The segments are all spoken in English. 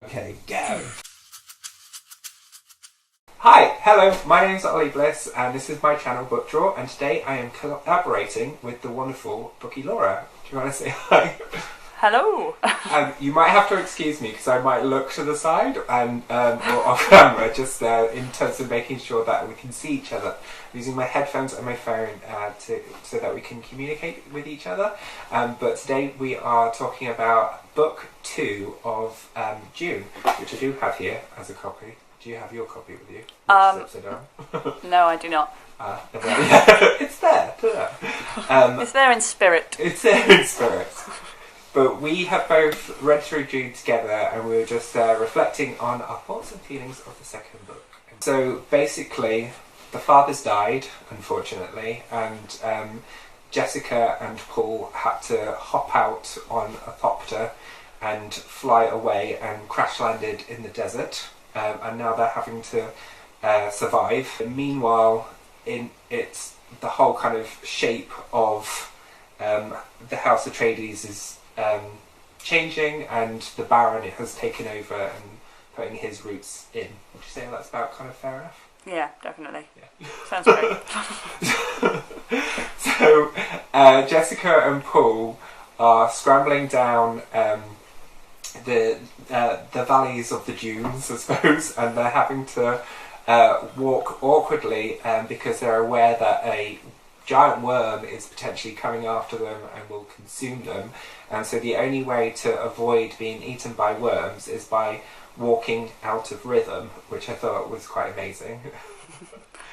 Okay, go! Hi, hello, my name's Ollie Bliss and this is my channel Book Draw, and today I am collaborating with the wonderful Booky Lorra. Do you want to say hi? Hello! You might have to excuse me because I might look to the side and or off camera, just in terms of making sure that we can see each other. I'm using my headphones and my phone so that we can communicate with each other. But today we are talking about Book 2 of Dune, which I do have here as a copy. Do you have your copy with you? Upside down. No, I do not. It's there. It's there in spirit. It's there in spirit. But we have both read through Dune together and we were just reflecting on our thoughts and feelings of the second book. So basically, the fathers died, unfortunately, and Jessica and Paul had to hop out on a copter and fly away and crash landed in the desert. And now they're having to survive. And meanwhile, it's the whole kind of shape of the House Atreides is changing, and the Baron has taken over and putting his roots in. Would you say that's about kind of fair enough? Yeah, definitely. Yeah. Sounds great. So Jessica and Paul are scrambling down the valleys of the dunes, I suppose, and they're having to walk awkwardly because they're aware that a giant worm is potentially coming after them and will consume them, and so the only way to avoid being eaten by worms is by walking out of rhythm, which I thought was quite amazing.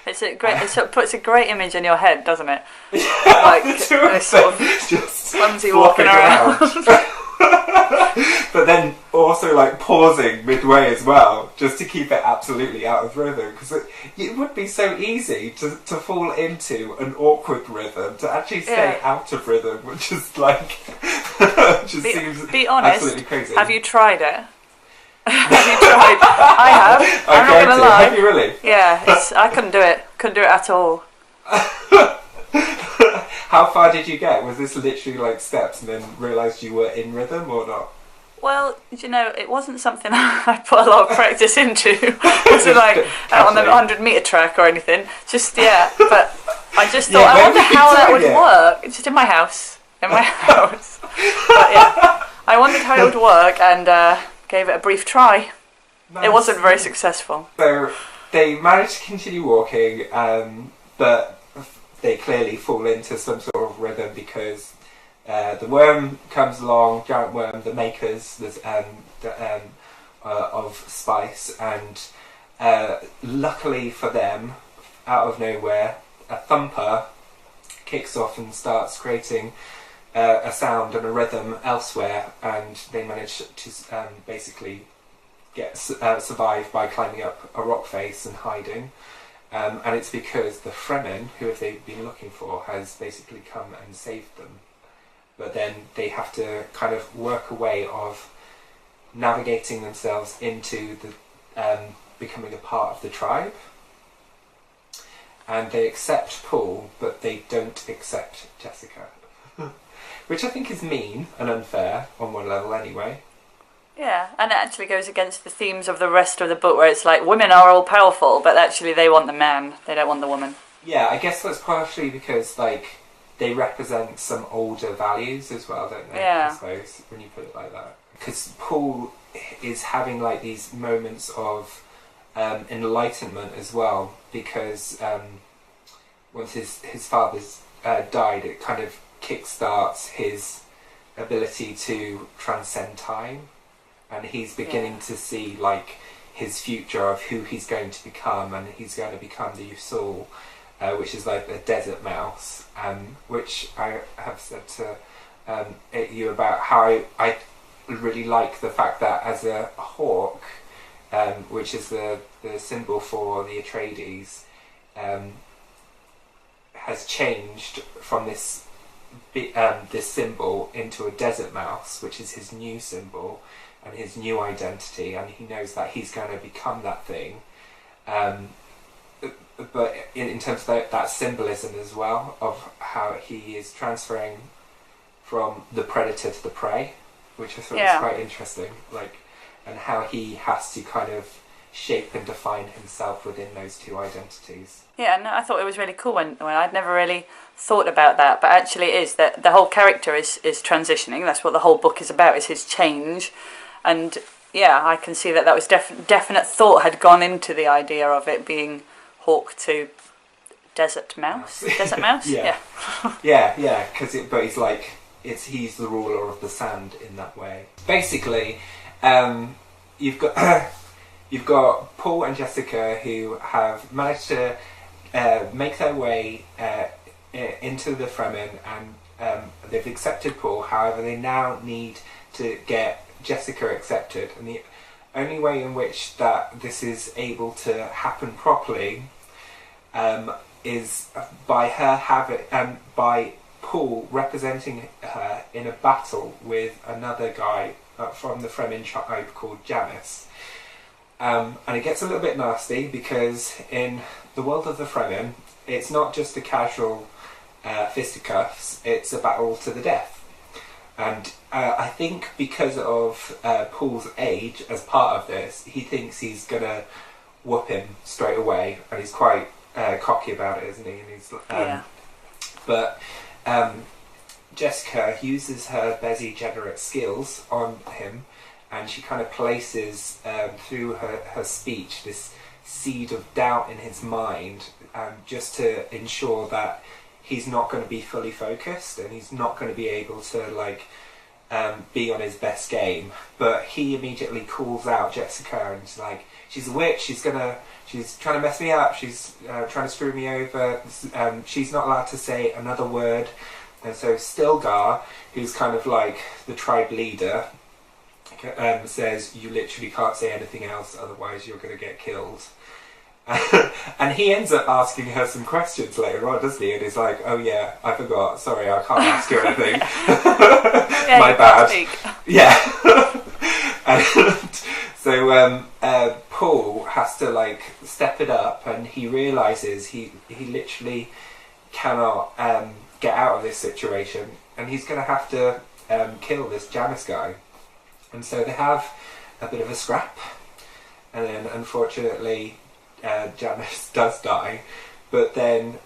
It's a great. It puts a great image in your head, doesn't it? Yeah, like this sort of just clumsy walking around. But then also like pausing midway as well, just to keep it absolutely out of rhythm, because it would be so easy to fall into an awkward rhythm, to actually stay out of rhythm, which is like seems be honest, absolutely crazy. Have you tried it? Have you tried? I have. I'm not gonna lie. Have you really? Yeah, I couldn't do it. Couldn't do it at all. How far did you get? Was this literally like steps and then realised you were in rhythm or not? Well, you know, it wasn't something I put a lot of practice into. It wasn't like out on the 100-metre track or anything. Just, but I just thought, I wonder how that would work. It's just in my house. But yeah, I wondered how it would work and gave it a brief try. Nice. It wasn't very successful. So they managed to continue walking, but they clearly fall into some sort of rhythm because the worm comes along, giant worm, the makers of spice, and luckily for them, out of nowhere, a thumper kicks off and starts creating a sound and a rhythm elsewhere, and they manage to basically survive by climbing up a rock face and hiding. And it's because the Fremen, who they've been looking for, has basically come and saved them. But then they have to kind of work a way of navigating themselves into the becoming a part of the tribe. And they accept Paul, but they don't accept Jessica. Which I think is mean and unfair on one level anyway. Yeah, and it actually goes against the themes of the rest of the book, where it's like women are all powerful, but actually they want the man, they don't want the woman. Yeah, I guess that's partially because like they represent some older values as well, don't they? Yeah. I suppose, when you put it like that. Because Paul is having like these moments of enlightenment as well, because once his father's died, it kind of kickstarts his ability to transcend time. And he's beginning to see like his future of who he's going to become, and he's going to become the Usul, which is like a desert mouse, which I have said to you about how I really like the fact that as a hawk, which is the symbol for the Atreides, has changed from this symbol into a desert mouse, which is his new symbol and his new identity, and he knows that he's going to become that thing. But in terms of that symbolism as well, of how he is transferring from the predator to the prey, which I thought was quite interesting. Like, and how he has to kind of shape and define himself within those two identities. Yeah, no, I thought it was really cool when I'd never really thought about that, but actually it is that the whole character is transitioning. That's what the whole book is about, is his change. And yeah, I can see that was definite thought had gone into the idea of it being Hawk to Desert Mouse. Desert Mouse? Yeah. Yeah, but he's like, he's the ruler of the sand in that way. Basically, you've got Paul and Jessica who have managed to make their way into the Fremen, and they've accepted Paul. However, they now need to get Jessica accepted, and the only way in which that this is able to happen properly is by Paul representing her in a battle with another guy from the Fremen tribe called Janus. And it gets a little bit nasty because in the world of the Fremen, it's not just a casual fisticuffs, it's a battle to the death. And I think because of Paul's age as part of this, he thinks he's going to whoop him straight away, and he's quite cocky about it, isn't he? And he's, But Jessica uses her Bezi-Generate skills on him, and she kind of places through her speech this seed of doubt in his mind, just to ensure that he's not going to be fully focused and he's not going to be able to be on his best game. But he immediately calls out Jessica and he's like, she's a witch, she's trying to mess me up, she's trying to screw me over, she's not allowed to say another word. And so Stilgar, who's kind of like the tribe leader, says, you literally can't say anything else, otherwise you're going to get killed. And he ends up asking her some questions later on, doesn't he? And he's like, oh yeah, I forgot, sorry, I can't ask you anything. Yeah, my bad. Yeah. And so Paul has to step it up, and he realises he literally cannot get out of this situation, and he's going to have to kill this Janus guy. And so they have a bit of a scrap, and then unfortunately Janus does die. But then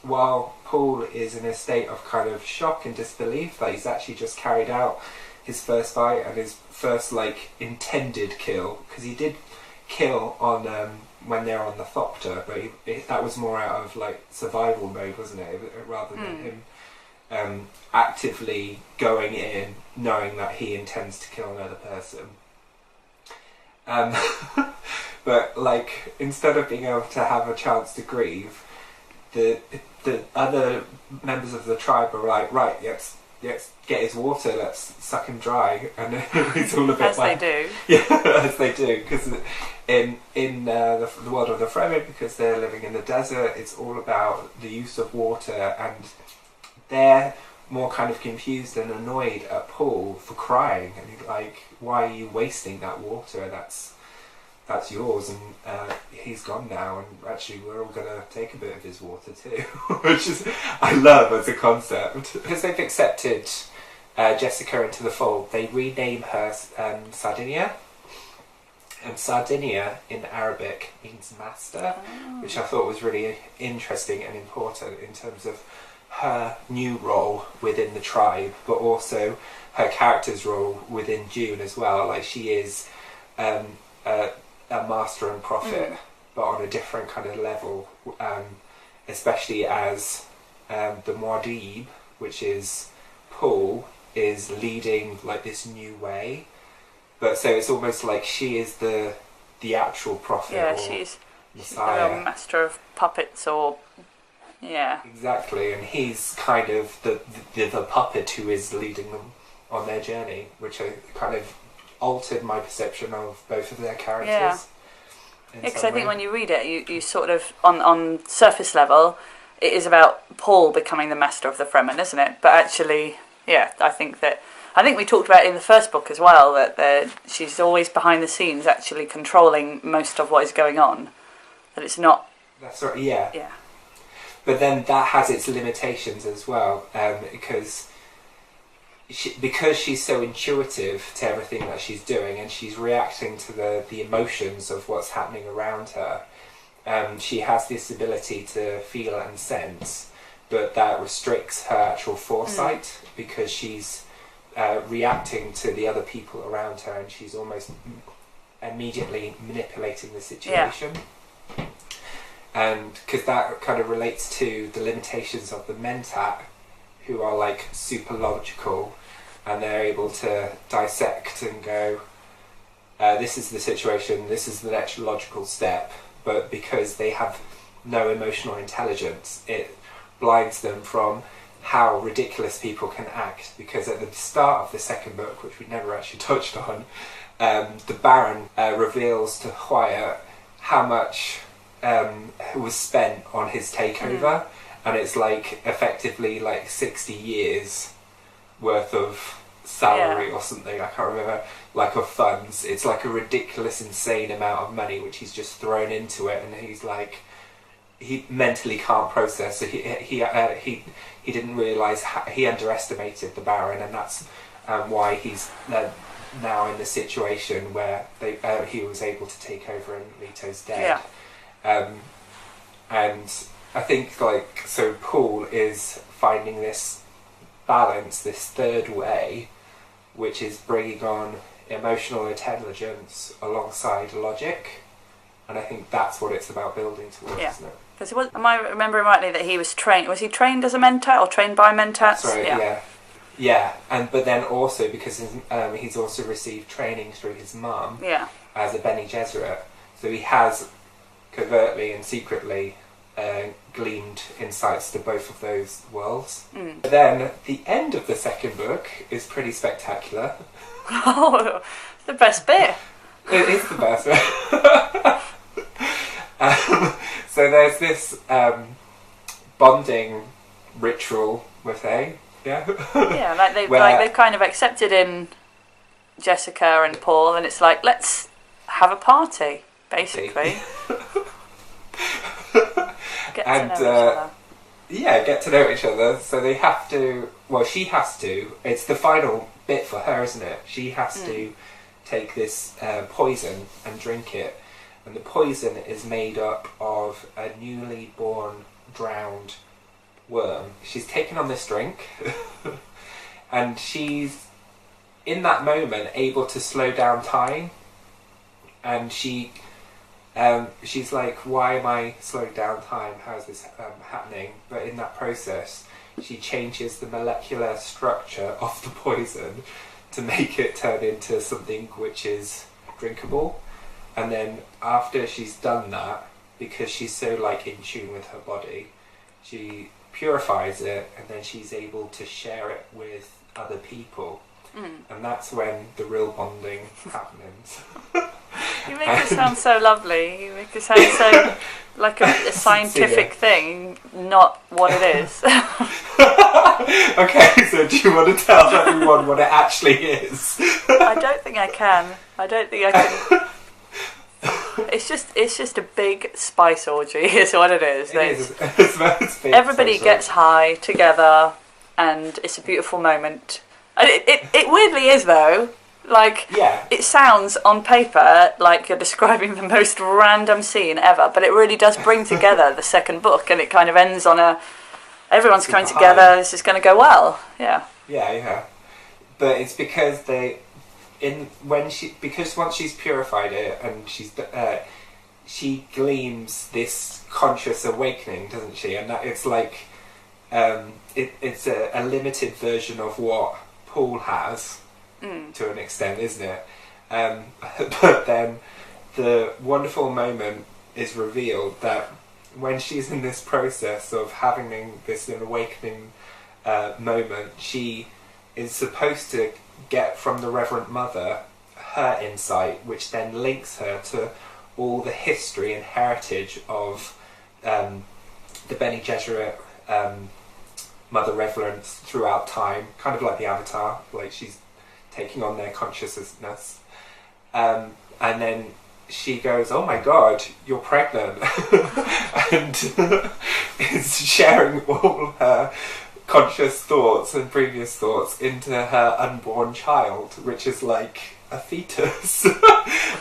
while Paul is in a state of kind of shock and disbelief that he's actually just carried out his first fight and his first intended kill, because he did kill on when they're on the Thopter, but that was more out of survival mode, wasn't it, rather than him actively going in knowing that he intends to kill another person. But instead of being able to have a chance to grieve, the other members of the tribe are like, right, let's get his water, let's suck him dry, and it's all a bit as they do. Yeah, as they do, because in the world of the Fremen, because they're living in the desert, it's all about the use of water, and they're more kind of confused and annoyed at Paul for crying, and he's like, why are you wasting that water? That's yours, and he's gone now, and actually we're all going to take a bit of his water too, which is I love as a concept. Because they've accepted Jessica into the fold, they rename her Sardinia, and Sardinia in Arabic means master, which I thought was really interesting and important in terms of her new role within the tribe, but also her character's role within Dune as well. She is a master and prophet, but on a different kind of level, especially as the Muad'Dib, which is Paul, is leading this new way. But so it's almost like she is the actual prophet. Yeah, or she's Messiah. the master of puppets, or yeah. Exactly, and he's kind of the puppet who is leading them on their journey, which kind of altered my perception of both of their characters. Yeah, because I think when you read it, you sort of, on surface level, it is about Paul becoming the master of the Fremen, isn't it? But actually, yeah, I think we talked about it in the first book as well, that she's always behind the scenes actually controlling most of what is going on. That it's not... That's right, yeah. Yeah. But then that has its limitations as well, because because she's so intuitive to everything that she's doing, and she's reacting to the emotions of what's happening around her, she has this ability to feel and sense, but that restricts her actual foresight because she's reacting to the other people around her, and she's almost immediately manipulating the situation. And because that kind of relates to the limitations of the mentat, who are like super logical, and they're able to dissect and go, this is the situation, this is the next logical step, but because they have no emotional intelligence, it blinds them from how ridiculous people can act. Because at the start of the second book, which we never actually touched on, the Baron reveals to Wyatt how much was spent on his takeover, and it's like effectively like 60 years worth of salary or something, I can't remember, like of funds. It's like a ridiculous, insane amount of money which he's just thrown into it, and he's like, he mentally can't process. So he didn't realise, he underestimated the Baron, and that's why he's now in the situation where he was able to take over and Leto's dead. And I think like, so Paul is finding this balance, this third way, which is bringing on emotional intelligence alongside logic, and I think that's what it's about building towards, isn't it? Because am I remembering rightly that he was trained? Was he trained as a mentat or trained by mentats? Yeah. And but then also because he's also received training through his mum as a Bene Gesserit, so he has covertly and secretly gleaned insights to both of those worlds. But then the end of the second book is pretty spectacular. Oh, the best bit. It is the best bit. So there's this bonding ritual with they've kind of accepted in Jessica and Paul, and it's like, let's have a party, basically. Get to know each other. Yeah, get to know each other. So they have to, well, she has to, it's the final bit for her, isn't it? She has to take this poison and drink it. And the poison is made up of a newly born, drowned worm. She's taken on this drink, and she's, in that moment, able to slow down time. And she's like, why am I slowing down time? How is this happening? But in that process, she changes the molecular structure of the poison to make it turn into something which is drinkable. And then after she's done that, because she's so like in tune with her body, she purifies it, and then she's able to share it with other people. And that's when the real bonding happens. You make it sound so lovely. You make it sound so like a scientific thing, not what it is. Okay, so do you want to tell everyone what it actually is? I don't think I can. It's just a big spice orgy, is what it is. Everybody gets high together, and it's a beautiful moment. It weirdly is, though. Like, it sounds on paper like you're describing the most random scene ever, but it really does bring together the second book, and it kind of ends on everyone's coming together, this is going to go well. Yeah. But it's because because once she's purified it, and she gleams this conscious awakening, doesn't she? And that it's like it's a limited version of what Paul has to an extent, isn't it? But then the wonderful moment is revealed that when she's in this process of having this awakening moment, she is supposed to get from the Reverend Mother her insight, which then links her to all the history and heritage of the Bene Gesserit Mother Reverence throughout time, kind of like the Avatar, like she's taking on their consciousness. And then she goes, oh my god, you're pregnant, and is sharing all her conscious thoughts and previous thoughts into her unborn child, which is like a fetus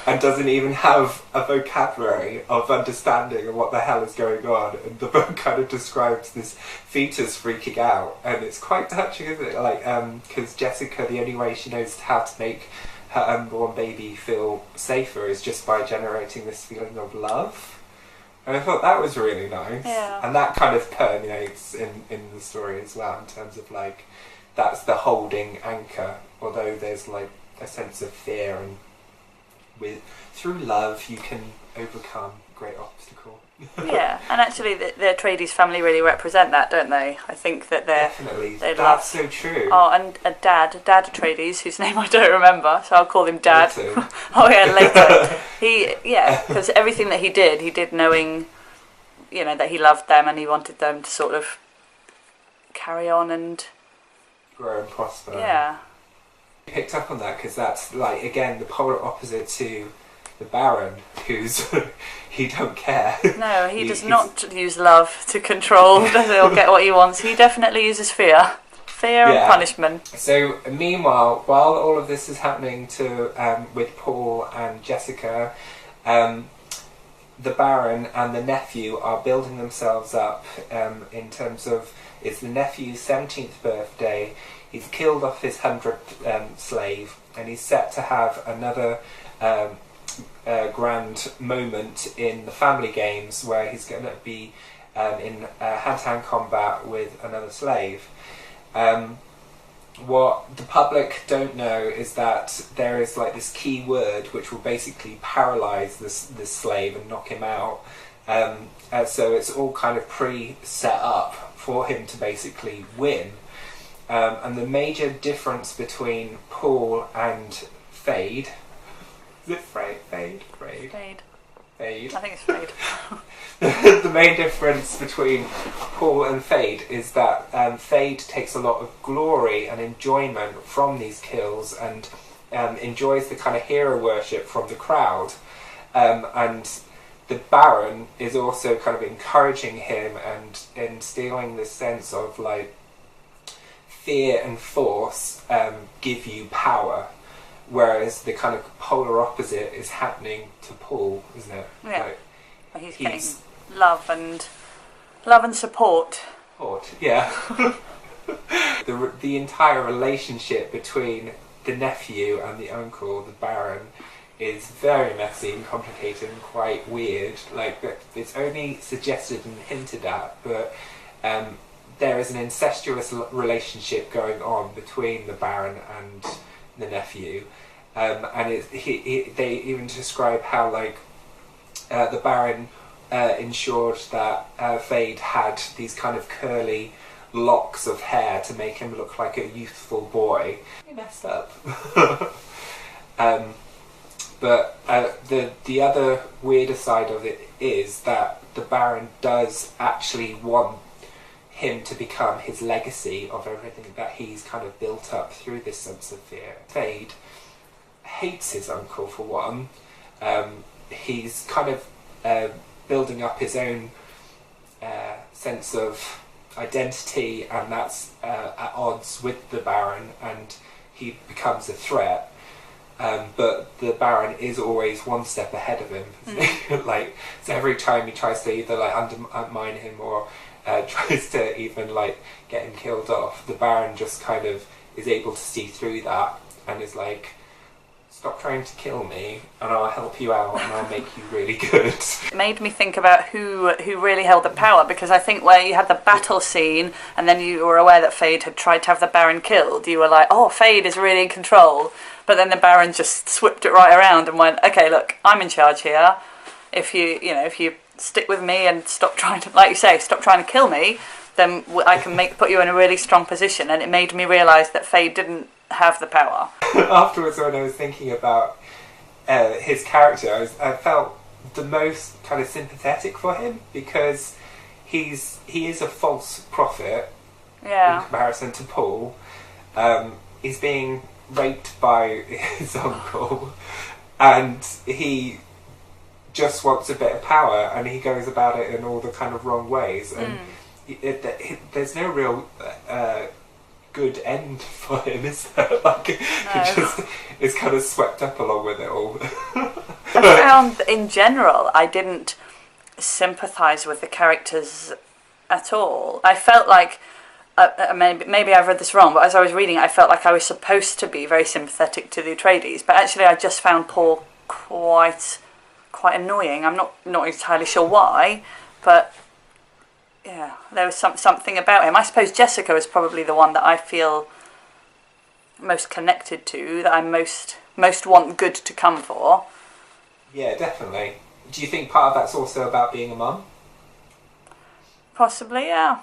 and doesn't even have a vocabulary of understanding of what the hell is going on. And the book kind of describes this fetus freaking out, and it's quite touching, isn't it? Like, because Jessica, the only way she knows how to make her unborn baby feel safer is just by generating this feeling of love. And I thought that was really nice. Yeah. And that kind of permeates in the story as well, in terms of like, that's the holding anchor, although there's like a sense of fear, and through love you can overcome great obstacle. Yeah, and actually the Atreides family really represent that, don't they? I think that definitely, they that's so true. Oh, and Dad Atreides, whose name I don't remember, so I'll call him Dad. Later. Oh yeah, later. Because everything that he did knowing, you know, that he loved them and he wanted them to sort of carry on and grow and prosper. Yeah. Picked up on that because that's like, again, the polar opposite to the Baron, who's he don't care. No, he does not use love to control or get what he wants. He definitely uses fear and punishment. So meanwhile, while all of this is happening to with Paul and Jessica, the Baron and the nephew are building themselves up in terms of, it's the nephew's 17th birthday. He's killed off his 100th slave, and he's set to have another grand moment in the family games where he's going to be in hand-to-hand combat with another slave. What the public don't know is that there is like this key word which will basically paralyse this slave and knock him out. So it's all kind of pre-set up for him to basically win. And the major difference between Paul and Fade... Is it Fade? Fade. I think it's Fade. The main difference between Paul and Fade is that Fade takes a lot of glory and enjoyment from these kills, and enjoys the kind of hero worship from the crowd. And the Baron is also kind of encouraging him and instilling this sense of like, fear and force give you power, whereas the kind of polar opposite is happening to Paul, isn't it? Yeah, like, he's getting love and support. Yeah. The entire relationship between the nephew and the uncle, the Baron, is very messy and complicated and quite weird. Like, it's only suggested and hinted at, but there is an incestuous relationship going on between the Baron and the nephew, and they even describe how like the Baron ensured that Fade had these kind of curly locks of hair to make him look like a youthful boy. He messed up. But the other weirder side of it is that the Baron does actually want him to become his legacy of everything that he's kind of built up through this sense of fear. Fade hates his uncle for one. He's kind of building up his own sense of identity, and that's at odds with the Baron, and he becomes a threat. But the Baron is always one step ahead of him. Like, so every time he tries to either like undermine him or tries to even like get him killed off, the Baron just kind of is able to see through that and is like, stop trying to kill me and I'll help you out and I'll make you really good. It made me think about who really held the power, because I think where you had the battle scene and then you were aware that Fade had tried to have the Baron killed, you were like, oh, Fade is really in control. But then the Baron just swept it right around and went, okay, look, I'm in charge here. If you stick with me and stop trying to, like you say, stop trying to kill me, then I can put you in a really strong position. And it made me realise that Fade didn't have the power. Afterwards, when I was thinking about his character, I felt the most kind of sympathetic for him, because he is a false prophet in comparison to Paul. He's being raped by his uncle, and he just wants a bit of power, and he goes about it in all the kind of wrong ways, and there's no real good end for him, is there? Like, it just is kind of swept up along with it all. I found, in general, I didn't sympathise with the characters at all. I felt like, maybe I've read this wrong, but as I was reading, I felt like I was supposed to be very sympathetic to the Atreides, but actually I just found Paul quite annoying. I'm not entirely sure why, but yeah, there was something about him. I suppose Jessica is probably the one that I feel most connected to, that I most want good to come for. Yeah, definitely. Do you think part of that's also about being a mum? Possibly, yeah.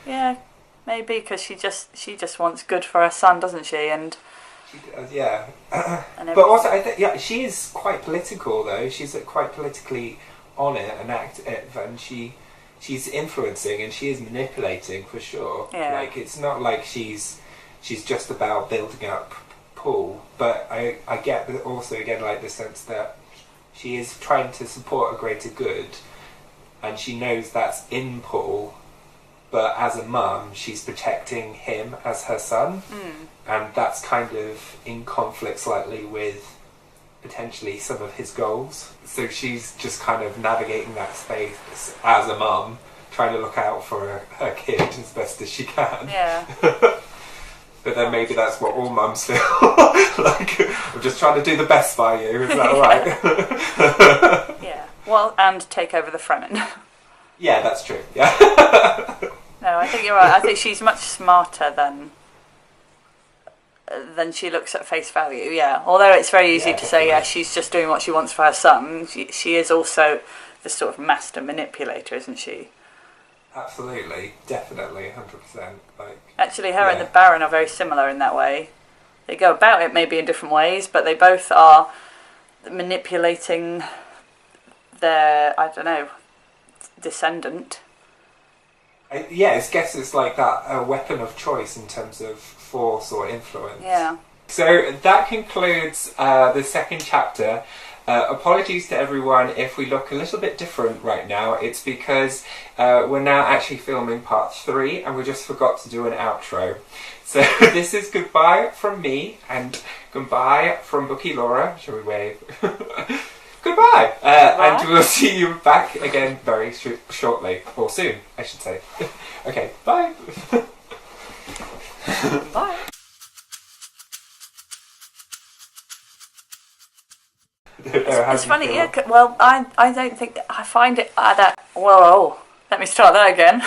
Yeah, maybe, because she just wants good for her son, doesn't she? And she does, yeah. But also, I think she is quite political though. She's quite politically on it and active, and she's influencing and she is manipulating for sure. Yeah. Like, it's not like she's just about building up Paul, but I get also again like the sense that she is trying to support a greater good, and she knows that's in Paul, but as a mum she's protecting him as her son, and that's kind of in conflict slightly with potentially some of his goals. So she's just kind of navigating that space as a mum, trying to look out for her kid as best as she can. Yeah. But then maybe that's what all mums feel. Like, I'm just trying to do the best by you, is that alright? Yeah. Well, and take over the Fremen. Yeah, that's true. Yeah. No, I think you're right. I think she's much smarter than she looks at face value, yeah. Although it's very easy to say, she's just doing what she wants for her son, she is also the sort of master manipulator, isn't she? Absolutely, definitely, 100%. Like, actually, her and the Baron are very similar in that way. They go about it maybe in different ways, but they both are manipulating their, I don't know, descendant. I guess it's like that, a weapon of choice in terms of force or influence. Yeah. So that concludes the second chapter. Apologies to everyone if we look a little bit different right now. It's because we're now actually filming part 3 and we just forgot to do an outro. So this is goodbye from me and goodbye from Booky Lorra. Shall we wave? Goodbye! And we'll see you back again very shortly. Or soon, I should say. Okay, bye! Bye! It's funny, yeah. Well, I don't think I find it that. Whoa! Let me start that again.